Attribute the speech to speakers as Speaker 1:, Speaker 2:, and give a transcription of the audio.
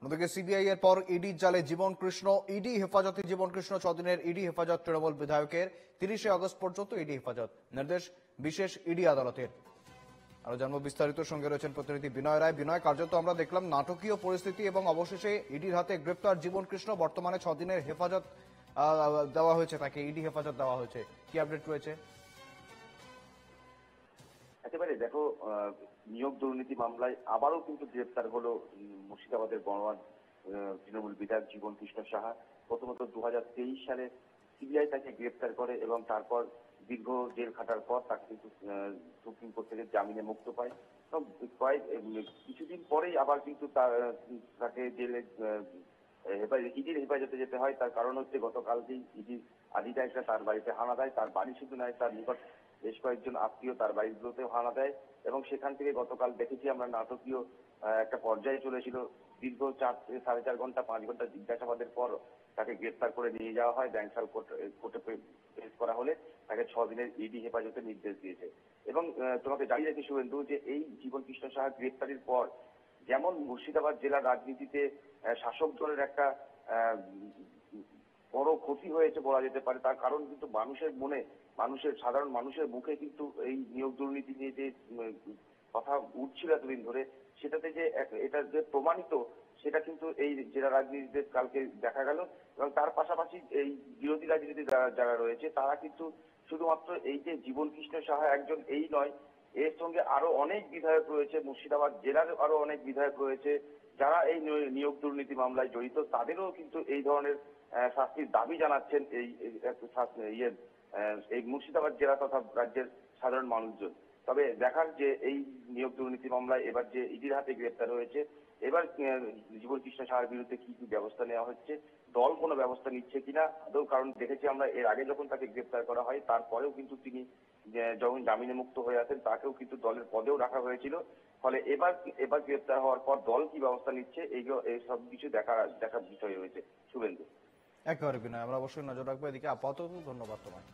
Speaker 1: অন্যদিকে সিবিআই এর পর ইডি জালে জীবন কৃষ্ণ। ইডি হেফাজতে জীবন কৃষ্ণ। 6 দিনের ইডি হেফাজত তৃণমূল বিধায়কের। 30শে আগস্ট পর্যন্ত ইডি হেফাজত, নির্দেশ বিশেষ ইডি আদালতের। আরো জানবো বিস্তারিত, সঙ্গে রয়েছেন প্রতিনিধি বিনয় রায়। বিনয়, কার্যত আমরা দেখলাম নাটকীয় পরিস্থিতি এবং অবশেষে ইডির হাতে গ্রেপ্তার জীবন কৃষ্ণ। বর্তমানে 6 দিনের হেফাজত দেওয়া হয়েছে, তাকে ইডি হেফাজত দেওয়া হয়েছে। কি আপডেট রয়েছে?
Speaker 2: একেবারে দেখো, নিয়োগ দুর্নীতি মামলায় আবারও কিন্তু গ্রেপ্তার হলো মুর্শিদাবাদের বড়োয়ার তৃণমূল বিধায়ক জীবন কৃষ্ণ সাহা। প্রথমত 2023 সালে সিবিআই তাকে গ্রেপ্তার করে এবং তারপর দীর্ঘ জেল খাটার পর তাকে কিন্তু সুপ্রিম কোর্ট থেকে জামিনে মুক্ত পায়। কিছুদিন পরেই আবার কিন্তু তাকে জেলে ইডির হেফাজতে যেতে হয়। তার কারণ হচ্ছে গতকালকেই ইডির আধিকারিকরা তার বাড়িতে হানা দেয়। তার বাড়ি শুধু নয়, তার নিকট বেশ কয়েকজন আত্মীয় তার বাড়িগুলোতেও হানা দেয় এবং সেখান থেকে গতকাল দেখেছি আমরা নাটকীয় একটা পর্যায়ে চলেছিল। দীর্ঘ 4 থেকে 4.5 ঘন্টা 5 ঘন্টা জিজ্ঞাসাবাদের পর তাকে গ্রেপ্তার করে নিয়ে যাওয়া হয়। ব্যাংশাল কোর্টে পেশ করা হলে তাকে 6 দিনের ইডি হেফাজতে নির্দেশ দিয়েছে। এবং তোমাকে জানিয়ে রাখি শুভেন্দু, যে এই জীবন কৃষ্ণ সাহা গ্রেপ্তারির পর যেমন মুর্শিদাবাদ জেলার রাজনীতিতে শাসক দলের একটা বড় ক্ষতি হয়েছে বলা যেতে পারে। তার কারণ কিন্তু মানুষের মনে, সাধারণ মানুষের মুখে কিন্তু এই নিয়োগ দুর্নীতি নিয়ে যে কথা উঠছিল এতদিন ধরে, সেটাতে যে এটা যে প্রমাণিত, সেটা কিন্তু এই জেলা রাজনীতিতে কালকে দেখা গেল। এবং তার পাশাপাশি এই বিরোধী রাজনীতি যারা রয়েছে তারা কিন্তু শুধুমাত্র এই যে জীবন কৃষ্ণ সাহা একজন এই নয়, এর সঙ্গে আরো অনেক বিধায়ক রয়েছে, মুর্শিদাবাদ জেলার আরো অনেক বিধায়ক রয়েছে যারা এই নিয়োগ দুর্নীতি মামলায় জড়িত। তাদেরও কিন্তু এই ধরনের শাস্তির দাবি জানাচ্ছেন এই মুর্শিদাবাদ জেলা তথা রাজ্যের সাধারণ মানুষজন। তবে দেখার যে এই নিয়োগ দুর্নীতি মামলায় এবার যে ইডির হাতে গ্রেপ্তার হয়েছে, এবার জীবন কৃষ্ণ সাহার বিরুদ্ধে কি কি ব্যবস্থা নেওয়া হচ্ছে, দল কোনো ব্যবস্থা নিচ্ছে কিনা আদৌ। কারণ দেখেছি আমরা এর আগে যখন তাকে গ্রেপ্তার করা হয় তারপরেও কিন্তু তিনি যখন জামিনে মুক্ত হয়ে আছেন তাকেও কিন্তু দলের পদেও রাখা হয়েছিল। ফলে এবার গ্রেপ্তার হওয়ার পর দল কি ব্যবস্থা নিচ্ছে এই সব কিছু দেখার বিষয় রয়েছে শুভেন্দু।
Speaker 1: একেবারে বিনয়, আমরা অবশ্যই নজর রাখবো এদিকে। আপাতত ধন্যবাদ তোমায়।